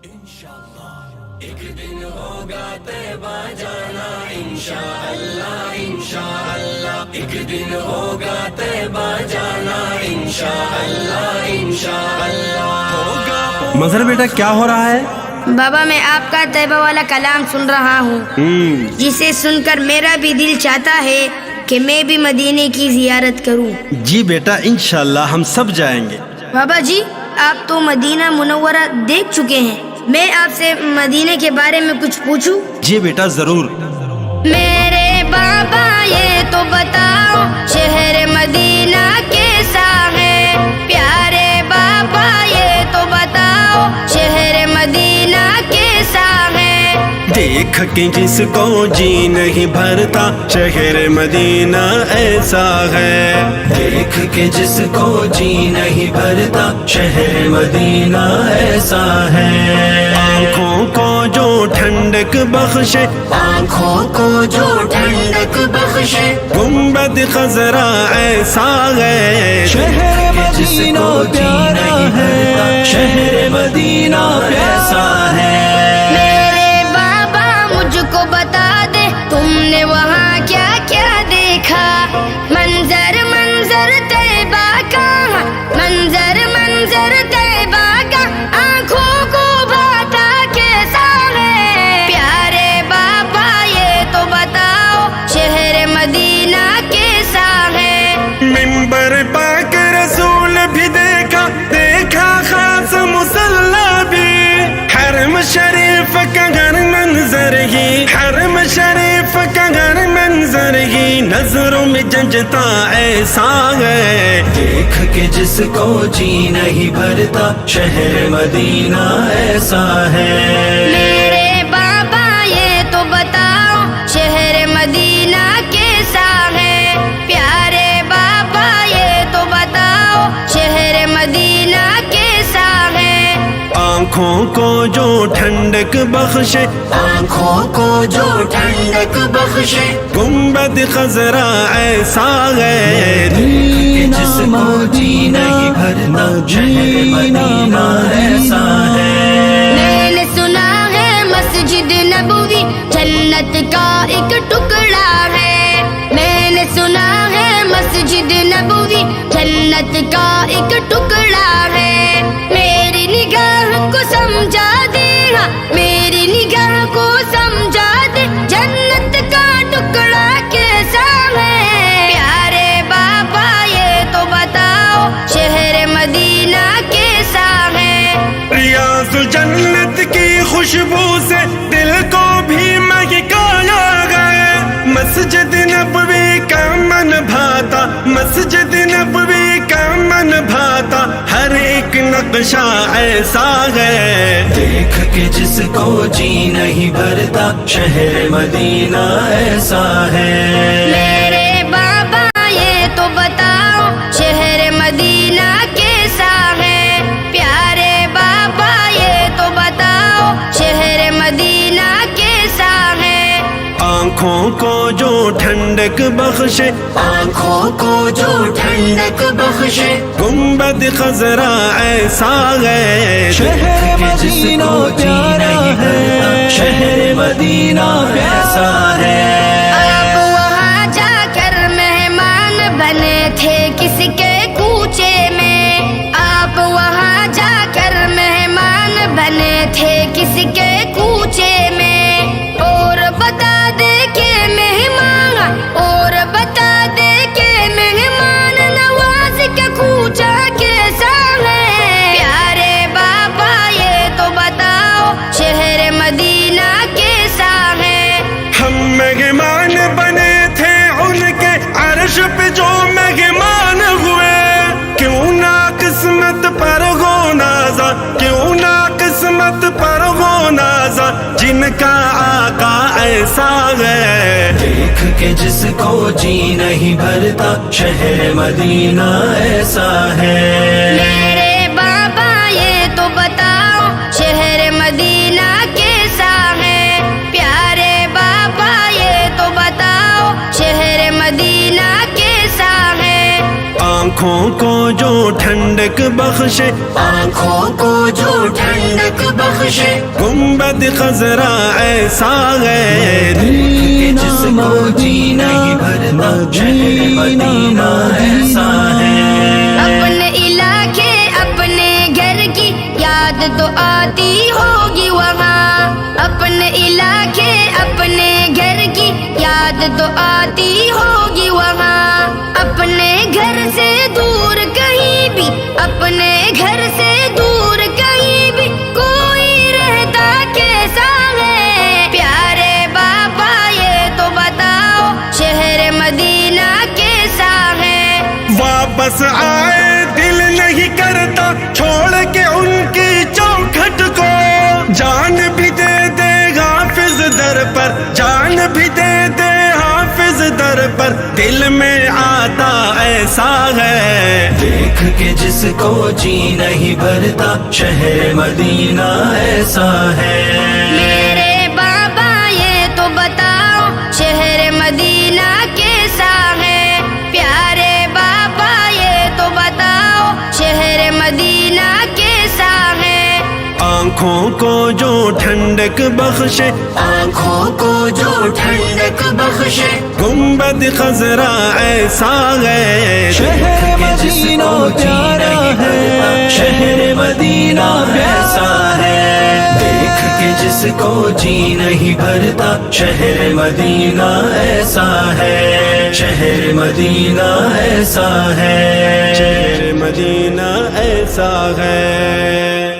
इंशाअल्लाह एक दिन होगा तैबा जाना, इंशाअल्लाह इंशाअल्लाह एक दिन होगा तैबा जाना, इंशाअल्लाह इंशाअल्लाह होगा। मजहर बेटा क्या हो रहा है? बाबा मैं आपका तैबा वाला कलाम सुन रहा हूँ, जिसे सुनकर मेरा भी दिल चाहता है कि मैं भी मदीने की जियारत करूँ। जी बेटा इंशाअल्लाह हम सब जाएंगे। बाबा जी आप तो मदीना मुनव्वरा देख चुके हैं, मैं आपसे मदीने के बारे में कुछ पूछूं? जी बेटा जरूर। मेरे बाबा ये तो बताओ शहर मदीना कैसा है, प्यारे बाबा ये तो बताओ शहर मदीना कैसा है। देख के जिसको जी नहीं भरता शहर मदीना ऐसा है, देख के जिसको जी नहीं भरता शहर मदीना ऐसा है। आँखों को जो ठंडक बख्शे, आँखों को जो ठंडक बख्शे, गुंबद खजरा ऐसा है, शहर मदीना प्यारा है, शहर मदीना ऐसा है। मेरे बाबा मुझको बता दे तुमने वहाँ क्या क्या देखा, मंजर मंजर तैबा का, मंजर मंजर तैबा का आँखों को भाता कैसा है, प्यारे बाबा ये तो बताओ शहर मदीना कैसा है। मिंबर पाक रसूल भी देखा, देखा खास मुसल्ला भी, हरम शरीफ का घर मंजर ही, हरम शरीफ का घर मंजर ही नजरों में जंजता ऐसा है। देख के जिसको जी नहीं भरता शहर मदीना ऐसा है। मेरे बाबा ये तो बताओ शहर मदीना कैसा है, प्यारे बाबा ये तो बताओ शहर मदीना कैसा है। आँखों को जो ठंडक बख्शे, आँखों को जो ठंडक बख्शे, गुंबद खजरा ऐसा है, जिसको जी नहीं भरता शहर मदीना ऐसा है। मैंने सुना है मस्जिद नबवी जन्नत का एक टुकड़ा है, मैंने सुना है मस्जिद नबवी जन्नत का एक टुकड़ा है। मेरी निगाह को समझा दे, हाँ मेरी निगाह को समझा दे जन्नत का टुकड़ा कैसा है, प्यारे बाबा ये तो बताओ शहर मदीना कैसा है। रियाज़ुल जन्नत की खुशबू से दिल को भी महकाया गया, मस्जिद नबवी का मन भाता, मस्जिद नबवी का मन भाता, हर एक नक्शा ऐसा है। देख के जिसको जी नहीं भरता शहर मदीना ऐसा है। मेरे बाबा ये तो बताओ शहर मदीना कैसा है, प्यारे बाबा ये तो बताओ शहर मदीना कैसा है। आँखों को जो ठंडक बख्शे, आँखों को जो ठंडक बख्शे, गुंबद खजरा ऐसा है, शहर मदीना प्यारा है, शहर मदीना ऐसा है। आप वहाँ जाकर मेहमान बने थे किसके कूचे में, आप वहाँ जाकर मेहमान बने थे किसके कूचे में, और बता दे के मेहमान, और बता दे के मेहमान नवाज का कूचा कैसा है, प्यारे बाबा ये तो बताओ शहर मदीना कैसा है। हम मेहमान बने थे उनके अर्श पे जो मेहमान हुए, क्यों ना किस्मत पर हो नाजा, क्यों ना किस्मत पर हो नाजा, जिनका आका ऐसा है। देख के जिसको जी नहीं भरता शहर मदीना ऐसा है। मेरे बाबा ये तो बताओ शहर मदीना कैसा है, प्यारे बाबा ये तो बताओ शहर मदीना कैसा है। آنکھوں کو جو ٹھنڈک بخشے آنکھوں کو جو ٹھنڈک بخشے گنبد خضرا ایسا ہے کہ جس کو جی نہیں بھرتا شہر مدینہ ایسا ہے اپنے علاقے اپنے گھر کی یاد تو آتی ہوگی وہاں اپنے علاقے اپنے گھر کی یاد تو آتی ہوگی وہاں اپنے گھر سے دور کہیں بھی اپنے گھر سے دور کہیں بھی کوئی رہتا کیسا ہے پیارے بابا یہ تو بتاؤ شہر مدینہ کیسا ہے واپس آئے دل نہیں کرتا چھوڑ کے ان کی چوکھٹ کو جان بھی دے دے حافظ در پر جان بھی دے دے حافظ در پر دل میں آتا ایسا ہے دیکھ کے جس کو جی نہیں بھرتا شہر مدینہ ایسا ہے میرے بابا یہ تو بتاؤ شہر مدینہ کیسا ہے پیارے بابا یہ تو بتاؤ شہر مدینہ کیسا ہے آنکھوں کو جو ٹھنڈک بخشے آنکھوں کو جو ٹھنڈک بخشے گنبد خضرا ایسا ہے شہر مدینہ پیارا ہے شہر مدینہ ایسا ہے دیکھ کے جس کو جی نہیں بھرتا شہر مدینہ ایسا ہے شہر مدینہ ایسا ہے شہر مدینہ ایسا ہے